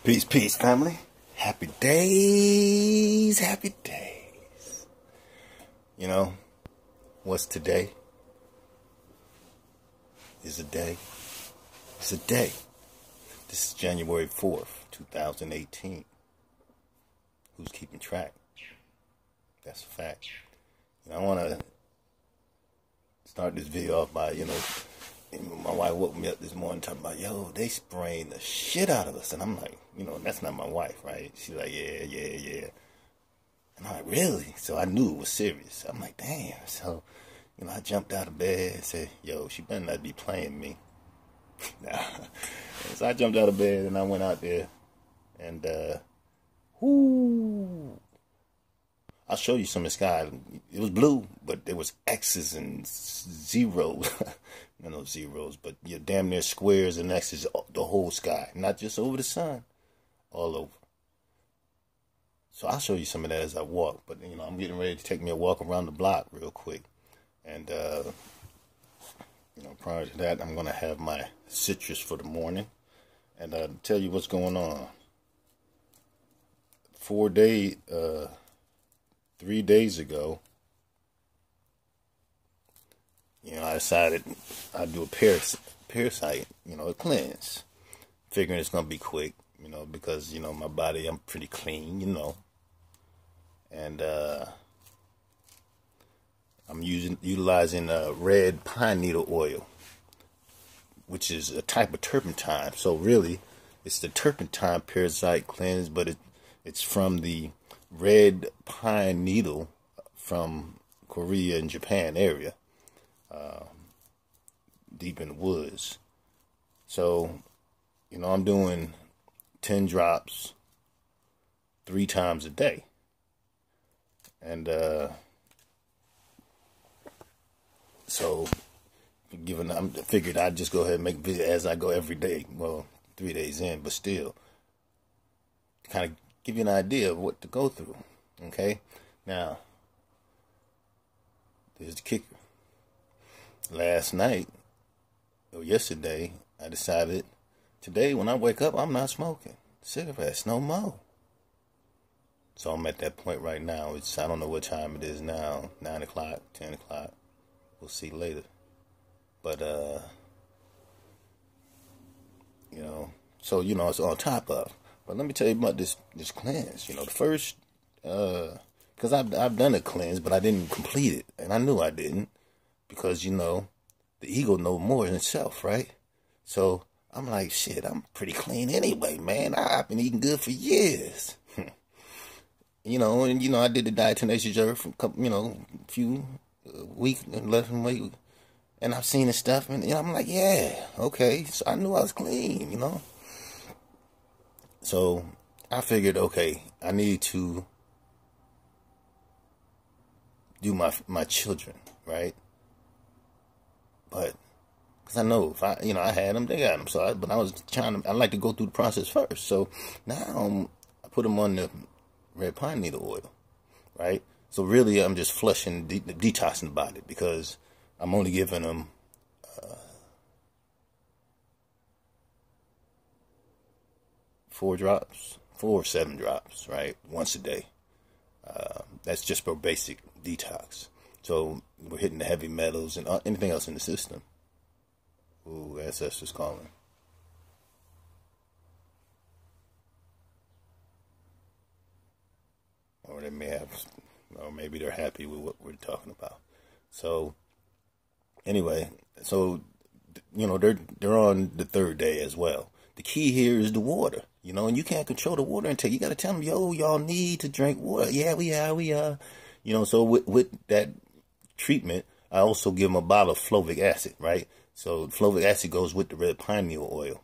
Peace, peace, family. Happy days, happy days. You know, what's today? Is a day. It's a day. This is January 4th, 2018. Who's keeping track? That's a fact. I want to start this video off by, my wife woke me up this morning talking about, they spraying the shit out of us. And I'm like, that's not my wife, right? She's like, yeah. And I'm like, really? So I knew it was serious. I'm like, damn. So, I jumped out of bed and said, she better not be playing me. Nah. So I jumped out of bed and I went out there and, I'll show you some of the sky. It was blue, but there was X's and zeros. No zeros, but damn near squares and X's, the whole sky. Not just over the sun, all over. So I'll show you some of that as I walk. But, I'm getting ready to take me a walk around the block real quick. And, prior to that, I'm going to have my citrus for the morning. And I'll tell you what's going on. 3 days ago, I decided I'd do a parasite, a cleanse. Figuring it's going to be quick, because, my body, I'm pretty clean, And I'm utilizing red pine needle oil, which is a type of turpentine. So really, it's the turpentine parasite cleanse, but it's from the red pine needle from Korea and Japan area, deep in the woods. So, I'm doing 10 drops 3 times a day. And, so, I figured I'd just go ahead and make videos as I go every day. Well, 3 days in, but still, kind of give you an idea of what to go through. Okay? Now, there's the kicker. Last night, or yesterday, I decided, today when I wake up, I'm not smoking cigarettes no more. So I'm at that point right now. I don't know what time it is now, 9 o'clock, 10 o'clock. We'll see later. But, so, it's on top of. But let me tell you about this cleanse. The first, because I've done a cleanse, but I didn't complete it. And I knew I didn't. Because, the ego knows more than itself, right? So I'm like, shit, I'm pretty clean anyway, man. I've been eating good for years. I did the diatomaceous earth for a few weeks, less than a week. And I've seen the stuff, and I'm like, yeah, okay. So I knew I was clean, So I figured, okay, I need to do my children, right? But, because I know if I had them, they got them. So, but I was I like to go through the process first. So now I put them on the red pine needle oil, right? So really, I'm just flushing, detoxing the body, because I'm only giving them 4 or 7 drops, right? Once a day. That's just for basic detox. So we're hitting the heavy metals and anything else in the system. Ooh, ancestors calling. Or they may have, or maybe they're happy with what we're talking about. So anyway, so they're on the 3rd day as well. The key here is the water, and you can't control the water intake. You got to tell them, y'all need to drink water. Yeah, we are. So with that treatment, I also give them a bottle of fluvic acid, right? So fluvic acid goes with the red pine needle oil,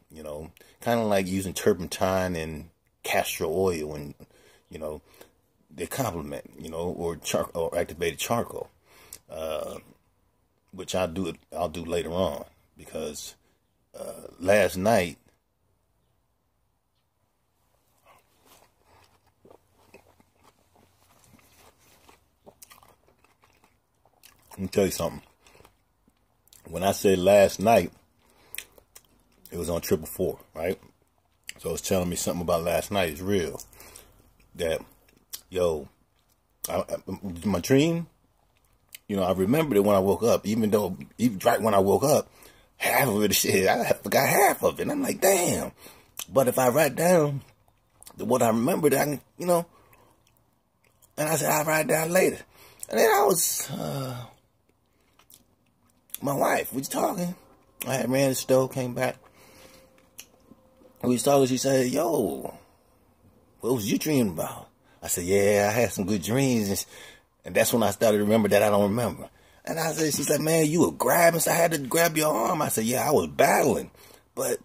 kind of like using turpentine and castor oil, and they complement, or activated charcoal, which I'll do later on, because last night, let me tell you something. When I say last night, it was on 444, right? So it's telling me something about last night is real. That, yo, my dream, I remembered it when I woke up, even right when I woke up, half of it, shit, I forgot half of it. And I'm like, damn. But if I write down what I remembered, I can, and I said, I'll write down later. And then I was, my wife, we was talking. I had ran the stove, came back. We was talking, she said, yo, what was you dreaming about? I said, yeah, I had some good dreams. And that's when I started to remember that I don't remember. And I said, she's like, man, you were grabbing, so I had to grab your arm. I said, yeah, I was battling. But,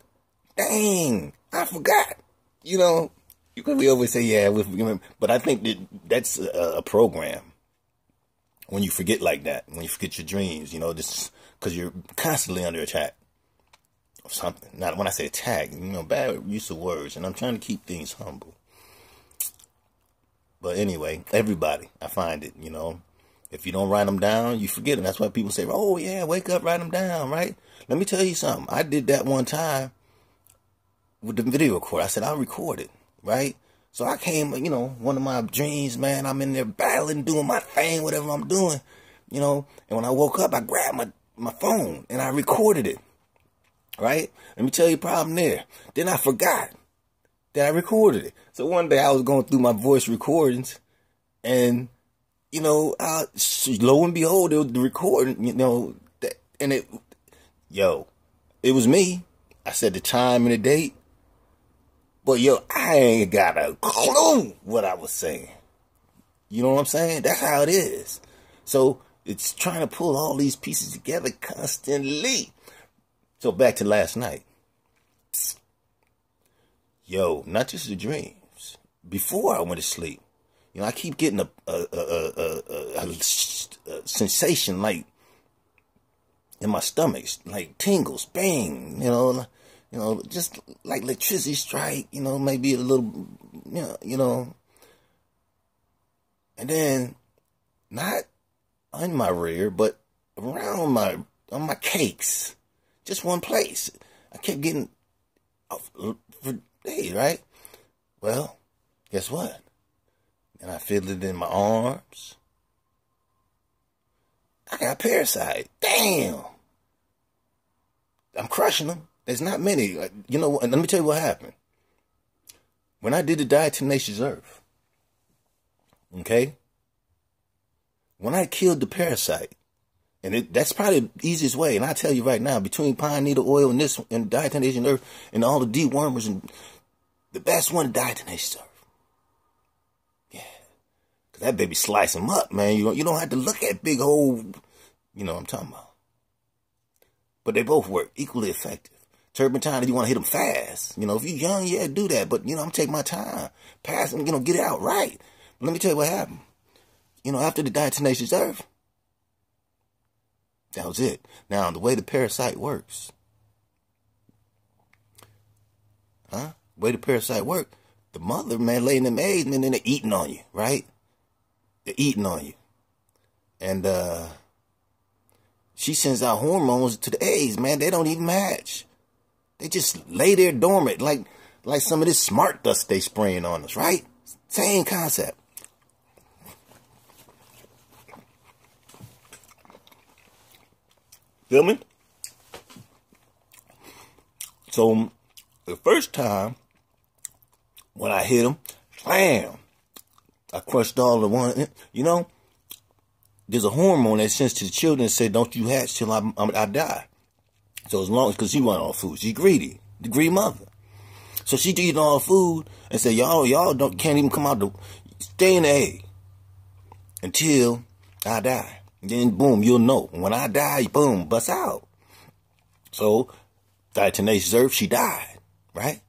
dang, I forgot. We always say, yeah, we remember. But I think that's a program. When you forget like that, when you forget your dreams, just because you're constantly under attack of something. Not when I say attack, bad use of words. And I'm trying to keep things humble. But anyway, everybody, I find it, if you don't write them down, you forget them. That's why people say, oh, yeah, wake up, write them down, right? Let me tell you something. I did that one time with the video recorder. I said, I'll record it, right? So I came, one of my dreams, man, I'm in there battling, doing my thing, whatever I'm doing, and when I woke up, I grabbed my phone and I recorded it, right? Let me tell you the problem there. Then I forgot that I recorded it. So one day I was going through my voice recordings and, lo and behold, it was the recording, and it was me. I said the time and the date. But, I ain't got a clue what I was saying. You know what I'm saying? That's how it is. So it's trying to pull all these pieces together constantly. So back to last night. Not just the dreams. Before I went to sleep, I keep getting a sensation like in my stomach, like tingles, bang, just like electricity strike, maybe a little, and then not on my rear, but around on my cakes, just one place. I kept getting off for days, right? Well, guess what? And I feel it in my arms. I got a parasite. Damn. I'm crushing them. There's not many. And let me tell you what happened. When I did the diatomaceous earth, okay? When I killed the parasite, and that's probably the easiest way, and I'll tell you right now, between pine needle oil and this, and diatomaceous earth, and all the dewormers, and the best one, diatomaceous earth. Yeah. Because that baby slice them up, man. You don't have to look at big old, what I'm talking about. But they both work equally effective. Turpentine, if you want to hit them fast. If you're young, yeah, do that. But, I'm taking my time. Pass them, get it out right. But let me tell you what happened. After the diatomaceous earth, that was it. Now, the way the parasite works. The way the parasite works, the mother, man, laying them eggs, and then they're eating on you, right? They're eating on you. And, she sends out hormones to the eggs, man. They don't even match. They just lay there dormant, like some of this smart dust they spraying on us, right? Same concept. Feel me? So, the first time, when I hit them, bam, I crushed all the one, there's a hormone that sends to the children that say, don't you hatch till I die. So as long as, because she want all food, she greedy, the greedy mother. So she eating all food and say, y'all can't even come out stay in the egg until I die. And then boom, you'll know. When I die, boom, bust out. So diatomaceous earth, she died, right?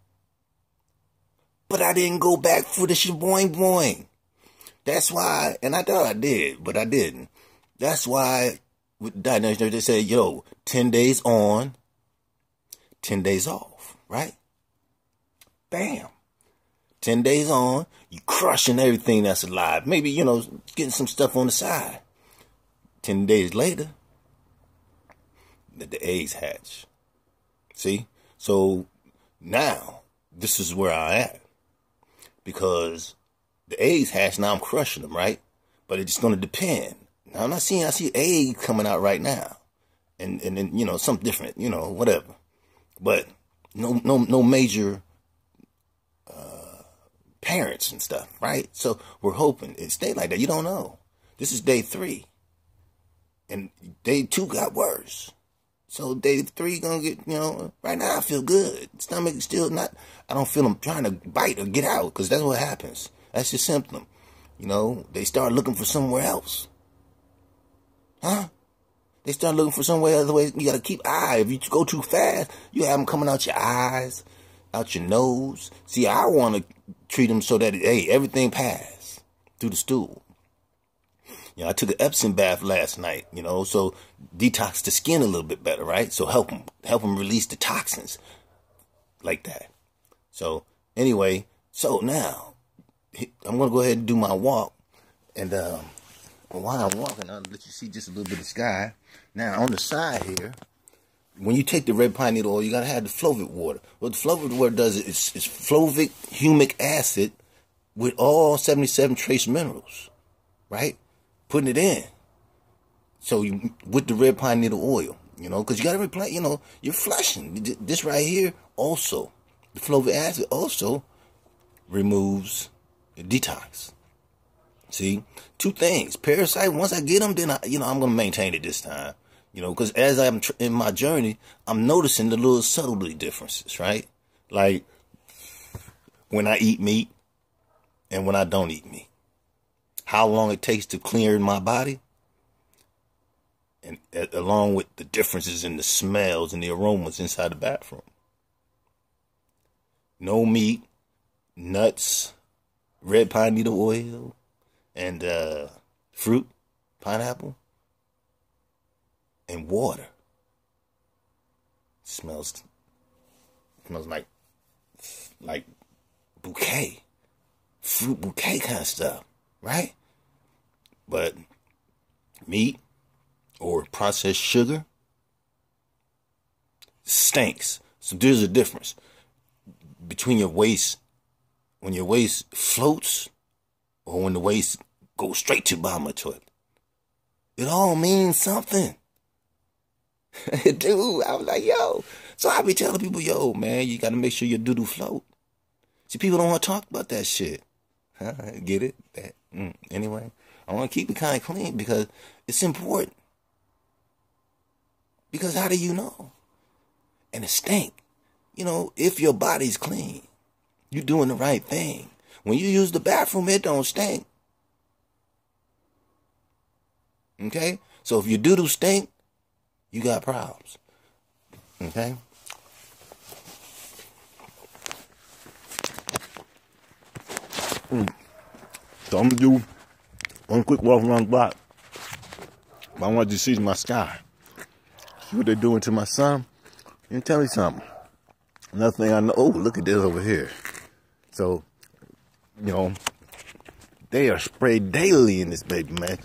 But I didn't go back for the shaboing boing. That's why, and I thought I did, but I didn't. That's why with diatomaceous earth, they say, 10 days on, 10 days off, right? Bam. 10 days on, you crushing everything that's alive. Maybe, getting some stuff on the side. 10 days later, the eggs hatch. See? So now, this is where I am. Because the eggs hatch, now I'm crushing them, right? But it's going to depend. Now, I see eggs coming out right now. And then, you know, something different, you know, whatever. But no major parents and stuff, right? So we're hoping it stay like that. You don't know. This is day 3. And day 2 got worse. So day 3 gonna get, you know, right now I feel good. Stomach is still not, I don't feel them trying to bite or get out, because that's what happens. That's your symptom. You know, they start looking for somewhere else. Huh? They start looking for somewhere else. Otherwise, you gotta keep eye. If you go too fast, you have them coming out your eyes, out your nose. See, I want to treat them so that, hey, everything pass through the stool. You know, I took an Epsom bath last night, you know, so detox the skin a little bit better, right? So help them release the toxins like that. So anyway, so now I'm going to go ahead and do my walk. And while I'm walking, I'll let you see just a little bit of the sky. Now on the side here, when you take the red pine needle oil, you got to have the Flovit water. What the Flovit water does is it's Flovit humic acid with all 77 trace minerals, right? Putting it in. So you, with the red pine needle oil, you know, because you got to replace, you know, you're flushing. This right here also, the Flovit acid also removes the detox. See, 2 things. Parasite, once I get them, then I'm going to maintain it this time. You know, because as I'm in my journey, I'm noticing the little subtlety differences, right? Like when I eat meat and when I don't eat meat. How long it takes to clear my body, and along with the differences in the smells and the aromas inside the bathroom. No meat, nuts, red pine needle oil, and fruit, pineapple, and water. Smells like bouquet, fruit bouquet kind of stuff. Right? But meat or processed sugar stinks. So there's a difference between your waist, when your waist floats or when the waist goes straight to the bottom of the toilet. It all means something. Dude, I was like, yo. So I be telling people, yo, man, you got to make sure your doo-doo float. See, people don't want to talk about that shit. Huh? Get it? Anyway, I want to keep it kind of clean because it's important. Because how do you know? And it stink. You know, if your body's clean, you're doing the right thing. When you use the bathroom, it don't stink. Okay? So if your doo-doo stink, you got problems. Okay? So I'm going to do one quick walk around the block. But I want you to see my sky. See what they're doing to my son. And tell me something. Another thing I know. Oh, look at this over here. So, you know, they are sprayed daily in this baby, man.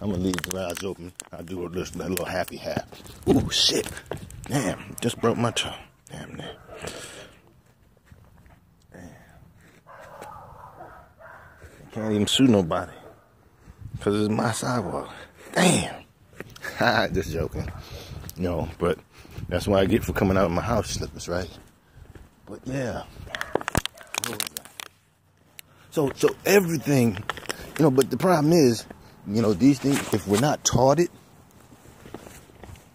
I'm going to leave the garage open. I'll do that little happy half. Ooh, shit. Damn, just broke my toe. Damn, man. Can't even sue nobody because it's my sidewalk. Damn. Just joking. No, but that's what I get for coming out of my house slippers, right? But yeah. So everything, you know, but the problem is, you know, these things, if we're not taught it,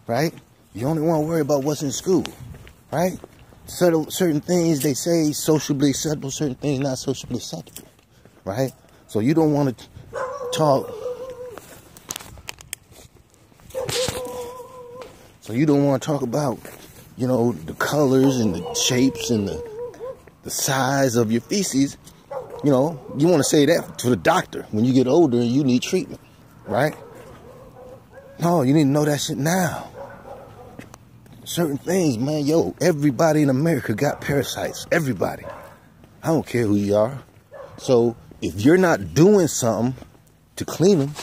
right? You only want to worry about what's in school, right? Certain things they say socially acceptable, certain things not socially acceptable, right? So you don't want to talk. So you don't want to talk about, you know, the colors and the shapes and the size of your feces. You know, you want to say that to the doctor when you get older and you need treatment, right? No, you need to know that shit now. Certain things, man, yo, everybody in America got parasites. Everybody. I don't care who you are. So if you're not doing something to clean them,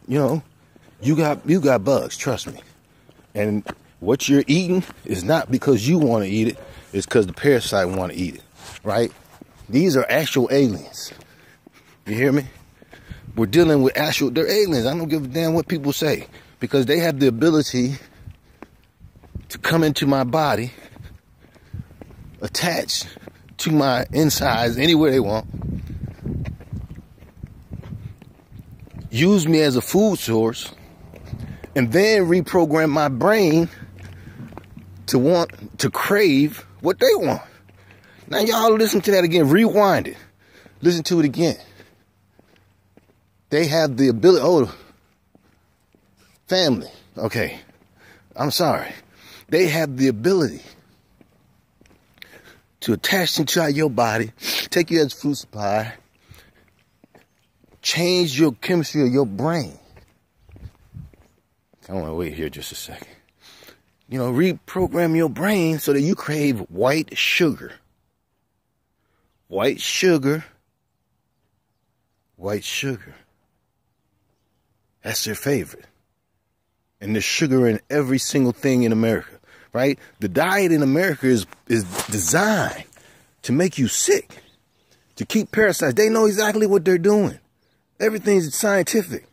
you know, you got bugs, trust me. And what you're eating is not because you want to eat it. is because the parasite want to eat it, right? These are actual aliens. You hear me? We're dealing with they're aliens. I don't give a damn what people say, because they have the ability to come into my body, attach to my insides anywhere they want, use me as a food source, and then reprogram my brain to crave what they want. Now y'all listen to that again, rewind it, listen to it again. They have the ability, family, okay, I'm sorry. They have the ability to attach inside your body, take you as food supply, change your chemistry of your brain. I want to wait here just a second. You know, reprogram your brain so that you crave white sugar. White sugar. White sugar. That's their favorite. And there's sugar in every single thing in America, right? The diet in America is designed to make you sick, to keep parasites. They know exactly what they're doing. Everything's scientific,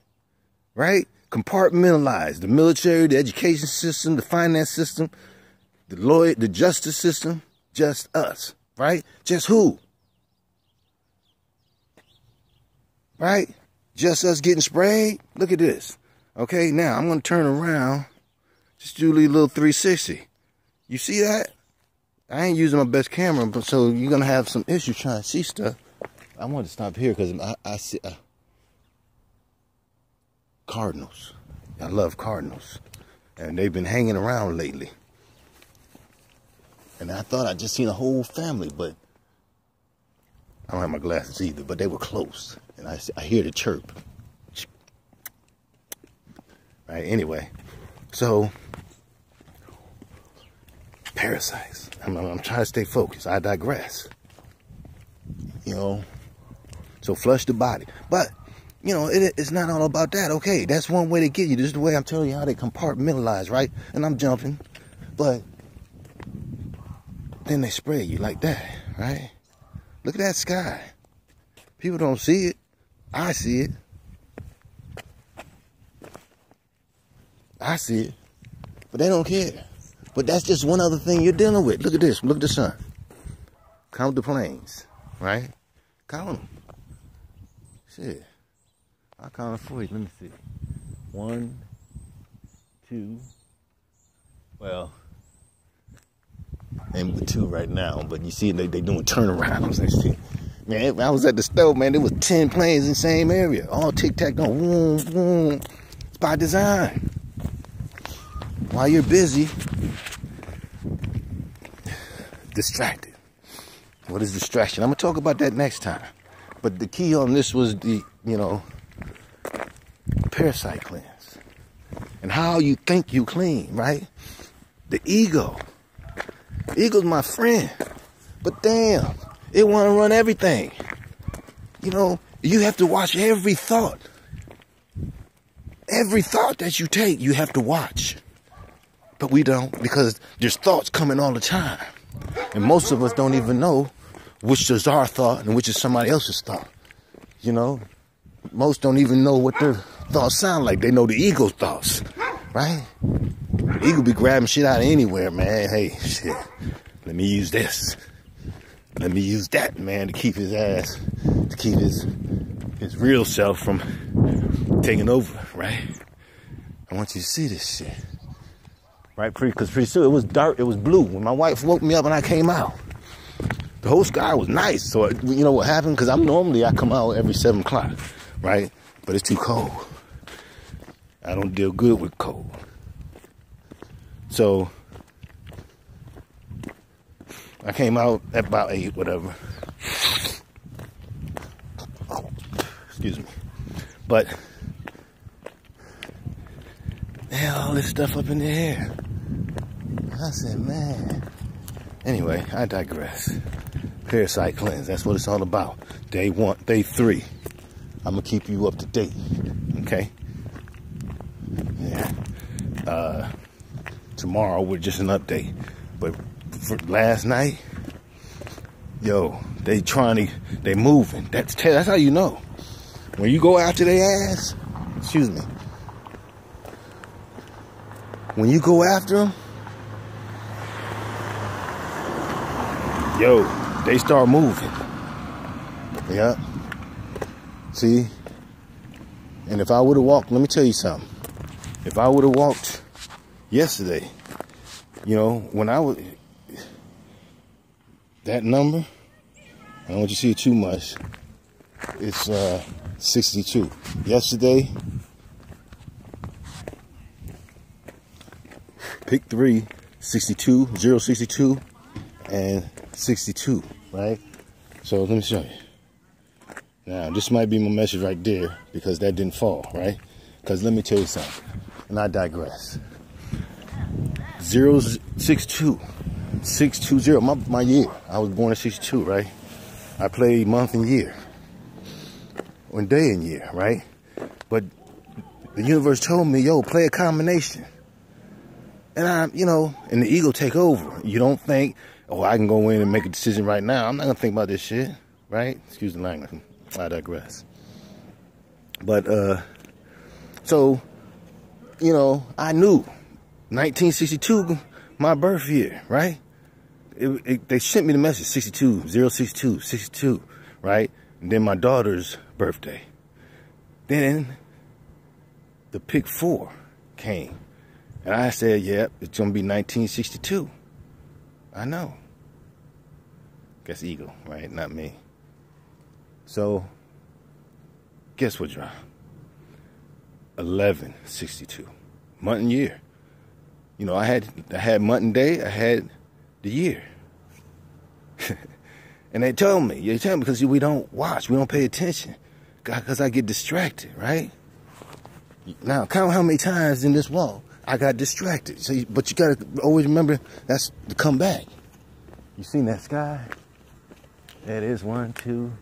right? Compartmentalized. The military, the education system, the finance system, the lawyer, the justice system, just us, right? Just who? Right? Just us getting sprayed? Look at this. Okay, now I'm going to turn around. Just do a little 360. You see that? I ain't using my best camera, but so you're going to have some issues trying to see stuff. I want to stop here because I see cardinals. I love cardinals. And they've been hanging around lately. And I thought I just seen a whole family, but I don't have my glasses either, but they were close. And I hear the chirp. Right, anyway, so parasites. I'm trying to stay focused. I digress. You know, so flush the body. But, you know, it's not all about that. Okay, that's one way to get you. This is the way I'm telling you how they compartmentalize, right? And I'm jumping. But then they spray you like that, right? Look at that sky. People don't see it. I see it. I see it. But they don't care. But that's just one other thing you're dealing with. Look at this. Look at the sun. Count the planes, right? Count them. Shit. I'll count it for you. Let me see. 1, 2. Well, ain't with 2 right now, but you see they doing turnarounds and shit. Man, I was at the stove, man. There was 10 planes in the same area. All tic-tac going, boom, boom. It's by design. While you're busy, distracted. What is distraction? I'm going to talk about that next time. But the key on this was the, you know, parasite cleanse. And how you think you clean, right? The ego. The ego's my friend. But damn, it want to run everything. You know, you have to watch every thought. Every thought that you take, you have to watch. But we don't, because there's thoughts coming all the time. And most of us don't even know which is our thought and which is somebody else's thought. You know, most don't even know what their thoughts sound like. They know the ego's thoughts, right? The ego be grabbing shit out of anywhere, man. Hey, shit, let me use this. Let me use that, man, to keep his ass, to keep his real self from taking over, right? I want you to see this shit. Right, because pretty soon it was dark, it was blue. When my wife woke me up and I came out, the whole sky was nice. So, you know what happened? Because I come out every 7 o'clock, right? But it's too cold. I don't deal good with cold. So, I came out at about 8, whatever. Excuse me. But, man, all this stuff up in the air. I said, man. Anyway, I digress. Parasite cleanse, that's what it's all about. Day 1, day 3. I'm gonna keep you up to date. Okay? Yeah. Tomorrow we're just an update. But for last night, yo, they moving. That's how you know. When you go after their ass, excuse me, when you go after them, yo, they start moving. Yep. See? And if I would have walked, let me tell you something. If I would have walked yesterday, you know, when I was, that number, I don't want you to see it too much. It's 62. Yesterday, pick 3, 62, 062, and 62, right? So let me show you. Now, this might be my message right there because that didn't fall, right? Because let me tell you something, and I digress. 062, 620, my year. I was born in 62, right? I played month and year, or day and year, right? But the universe told me, yo, play a combination. And you know, and the ego take over. You don't think, oh, I can go in and make a decision right now. I'm not gonna think about this shit, right? Excuse the language. I digress. But so, you know, I knew 1962, my birth year, right? They sent me the message 62, 062, 62, right? And then my daughter's birthday. Then the pick 4 came. And I said, yep, it's going to be 1962. I know. Guess ego, right? Not me. So, guess what, John? 1162. Month and year. You know, I had month and day, I had the year. And they told me because we don't watch, we don't pay attention. Because I get distracted, right? Now, count how many times in this walk I got distracted. So, but you got to always remember, that's to come back. You seen that sky? There it is, 1, 2.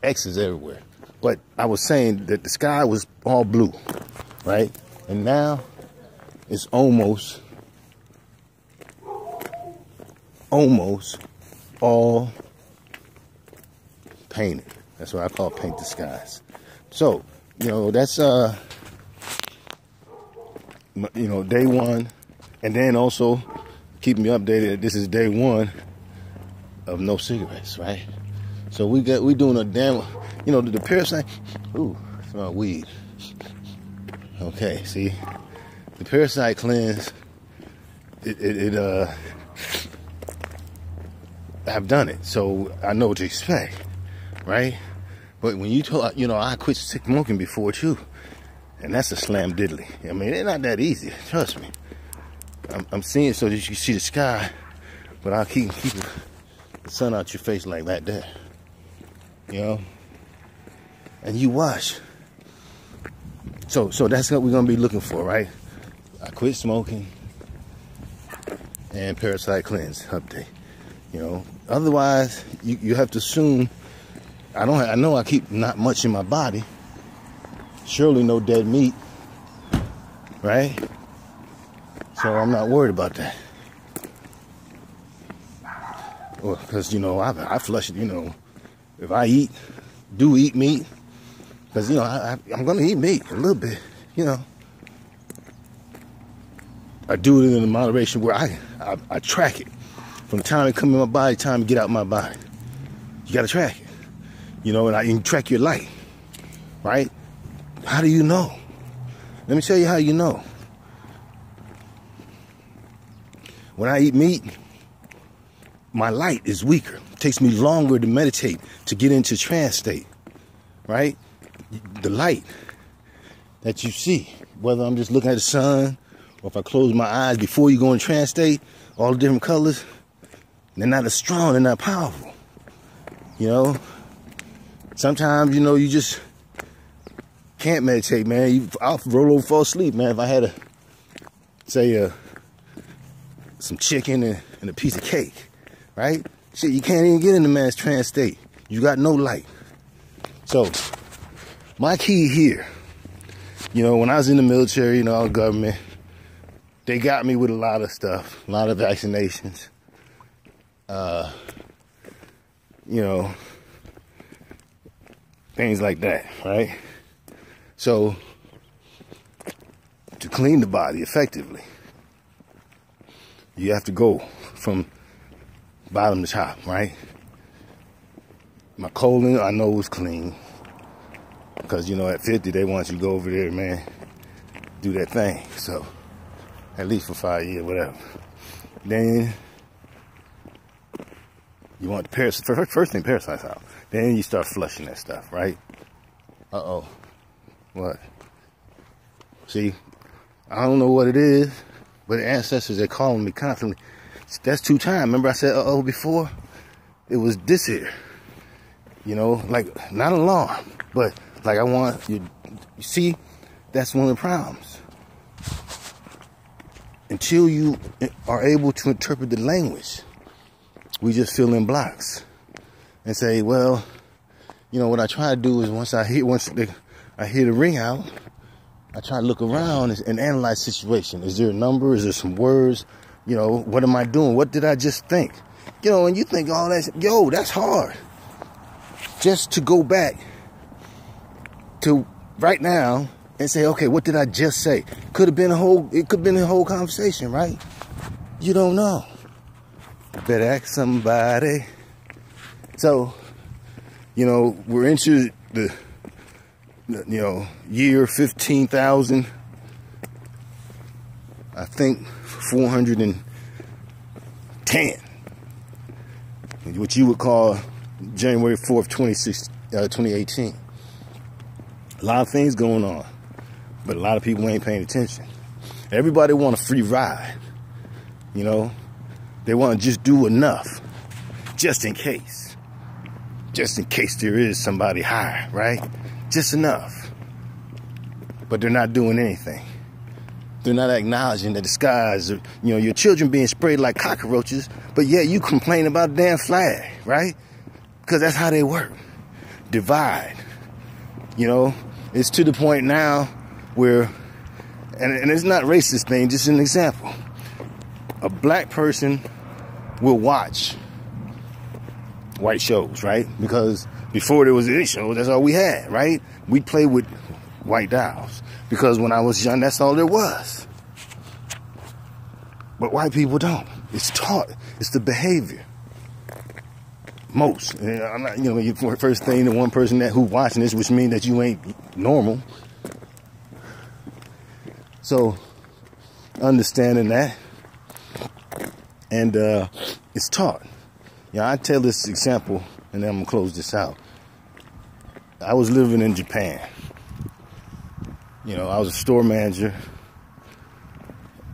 X's everywhere. But I was saying that the sky was all blue, right? And now it's almost all painted. That's what I call paint the skies. So, you know, that's you know, day 1, and then also keep me updated. This is day 1 of no cigarettes, right? So we doing a damn, you know, the parasite. Ooh, smell weed. Okay, see, the parasite cleanse. I've done it, so I know what to expect, right? But when you talk, you know, I quit smoking before too, and that's a slam diddly. I mean, it's not that easy. Trust me. I'm seeing so that you can see the sky, but I'll keep the sun out your face like that there. You know, and you watch. So that's what we're gonna be looking for, right? I quit smoking and parasite cleanse update. You know, otherwise you have to assume I know I keep not much in my body. Surely no dead meat, right? So I'm not worried about that. Well, because you know I flush it. You know, if I do eat meat, because you know I'm gonna eat meat a little bit. You know, I do it in a moderation where I track it from the time it comes in my body, time to get out my body. You gotta track it. You know, and you can track your light, right? How do you know? Let me tell you how you know. When I eat meat, my light is weaker. It takes me longer to meditate, to get into trance state, right? The light that you see, whether I'm just looking at the sun, or if I close my eyes before you go in trance state, all the different colors, they're not as strong, they're not powerful, you know? Sometimes, you know, you just can't meditate, man. I'll roll over, fall asleep, man. If I had some chicken and a piece of cake, right? Shit, you can't even get in the man's trance state. You got no light. So, my key here, you know, when I was in the military, you know, I was government, they got me with a lot of stuff, a lot of vaccinations. You know, things like that, right? So, to clean the body effectively, you have to go from bottom to top, right? My colon, I know, was clean. Because, you know, at 50, they want you to go over there, man, do that thing. So, at least for 5 years, whatever. Then, you want the parasites, first thing, parasites out. Then you start flushing that stuff, right? Uh-oh. What? See, I don't know what it is, but the ancestors, they're calling me constantly. That's 2 times. Remember I said uh-oh before? It was this here. You know, like, not alarm, but like I want you see, that's one of the problems. Until you are able to interpret the language, we just fill in blocks and say, well, you know, what I try to do is once I hear the ring out, I try to look around and analyze the situation. Is there a number? Is there some words? You know, what am I doing? What did I just think? You know, and you think all that, yo, that's hard. Just to go back to right now and say, okay, what did I just say? It could have been a whole conversation, right? You don't know. I better ask somebody. So, you know, we're into the you know, year 15,000, I think 410, what you would call January 4th, 2018. A lot of things going on, but a lot of people ain't paying attention. Everybody want a free ride, you know. They want to just do enough, just in case there is somebody higher, right? Just enough. But they're not doing anything. They're not acknowledging that the skies are, you know, your children being sprayed like cockroaches, but yet you complain about a damn flag, right? Because that's how they work. Divide. You know, it's to the point now where, and it's not a racist thing, just an example. A black person will watch white shows, right? Because before there was any shows, that's all we had, right? We'd play with white dolls. Because when I was young, that's all there was. But white people don't. It's taught. It's the behavior. Most. I'm not, you know, first thing, the one person who watching this, which means that you ain't normal. So, understanding that. And it's taught. Yeah, I tell this example, and then I'm going to close this out. I was living in Japan. You know, I was a store manager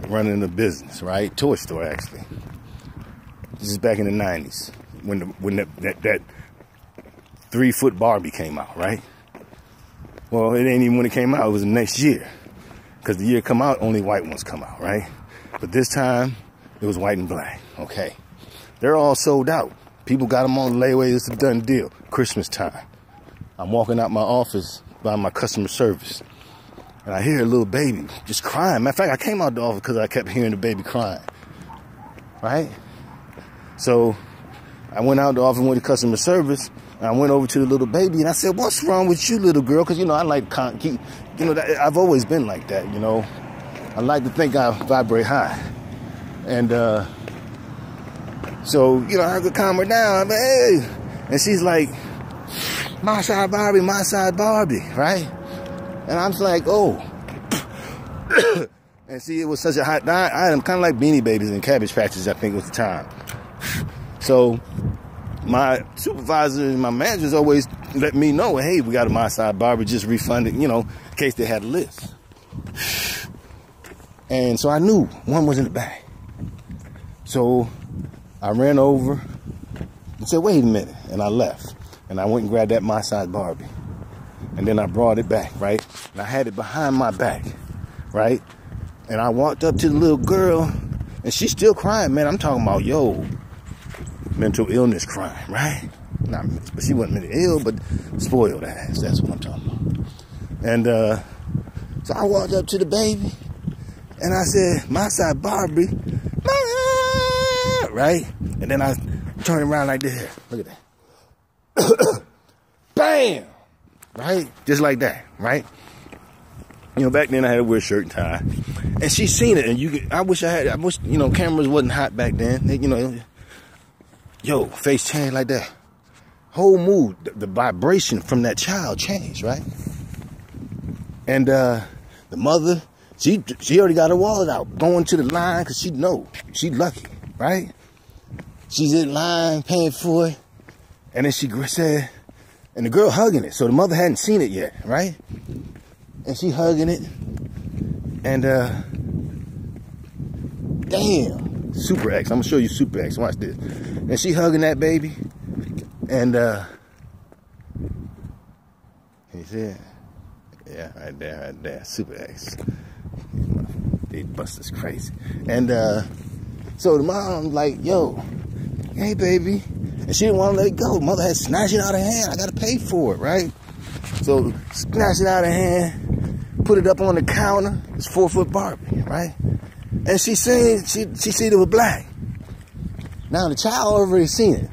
running a business, right? Toy store, actually. This is back in the 90s when that 3-foot Barbie came out, right? Well, it ain't even when it came out. It was the next year. Because the year it come out, only white ones come out, right? But this time, it was white and black. Okay. They're all sold out. People got them on layaway. It's a done deal. Christmas time. I'm walking out my office by my customer service. And I hear a little baby just crying. Matter of fact, I came out the office because I kept hearing the baby crying. Right? So I went out the office with the customer service. And I went over to the little baby and I said, "What's wrong with you, little girl?" Because, you know, I like keep, you know, I've always been like that, you know. I like to think I vibrate high. And so, you know, I could calm her down. I'm like, hey. And she's like, my side Barbie, right? And I'm just like, oh. And see, it was such a hot item, kind of like Beanie Babies and Cabbage Patches, I think was the time. So my supervisor and my managers always let me know, hey, we got a my side Barbie, just refund it, you know, in case they had a list. And so I knew one was in the bag. So I ran over and said, wait a minute. And I left. And I went and grabbed that my side Barbie. And then I brought it back, right? And I had it behind my back, right? And I walked up to the little girl, and she's still crying, man. I'm talking about, yo, mental illness crying, right? But she wasn't mentally ill, but spoiled ass. That's what I'm talking about. And so I walked up to the baby. And I said, my side Barbie, right? And then I turn around like this. Look at that. Bam! Right? Just like that, right? You know, back then I had to wear a shirt and tie. And she seen it, and I wish, you know, cameras wasn't hot back then. They, you know, yo, face changed like that. Whole mood, the vibration from that child changed, right? And the mother, she already got her wallet out, going to the line, because she know, she lucky, right? She's in line, paying for it. And then she said, and the girl hugging it. So the mother hadn't seen it yet, right? And she hugging it. And, damn, Super X. I'm going to show you Super X. Watch this. And she hugging that baby. And, you see it? Yeah, right there. Super X. They bust us crazy. And, so the mom like, yo, hey, baby. And she didn't want to let it go. Mother had snatched it out of her hand. I got to pay for it, right? So, snatched it out of her hand, put it up on the counter. It's 4-foot Barbie, right? And she said, she said it was black. Now, the child already seen it.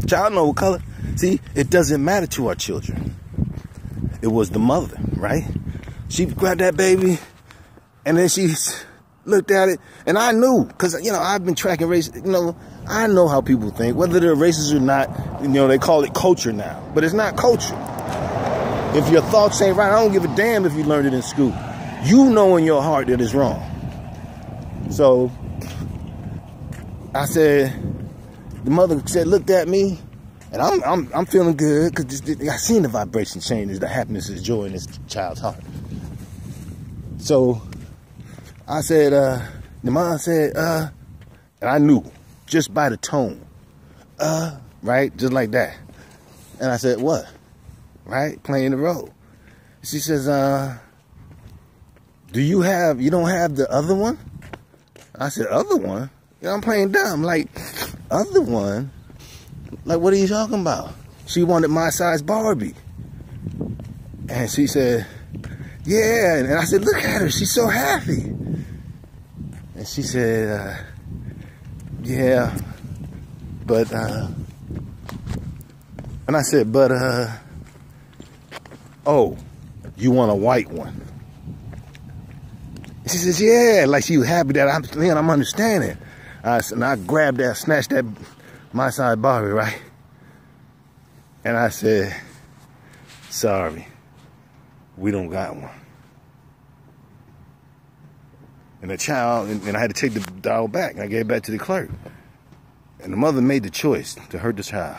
The child know what color. See, it doesn't matter to our children. It was the mother, right? She grabbed that baby, and then she looked at it, and I knew, because, you know, I've been tracking race, you know, I know how people think, whether they're racist or not. You know, they call it culture now, but it's not culture. If your thoughts ain't right, I don't give a damn if you learned it in school. You know in your heart that it's wrong. So I said, the mother said, looked at me, and I'm feeling good, because I seen the vibration change, the happiness, the joy in this child's heart. So I said, the mom said, and I knew just by the tone, right, just like that. And I said, what? Right, playing the role. She says, you don't have the other one? I said, other one? You know, I'm playing dumb, like, other one? Like, what are you talking about? She wanted my size Barbie. And she said, yeah. And I said, look at her, she's so happy. And she said, yeah, but, and I said, but, oh, you want a white one? She says, yeah, like she was happy that I'm understanding. And I grabbed that, snatched that, my side Barbie, right? And I said, sorry, we don't got one. And the child, and I had to take the doll back, and I gave it back to the clerk. And the mother made the choice to hurt the child.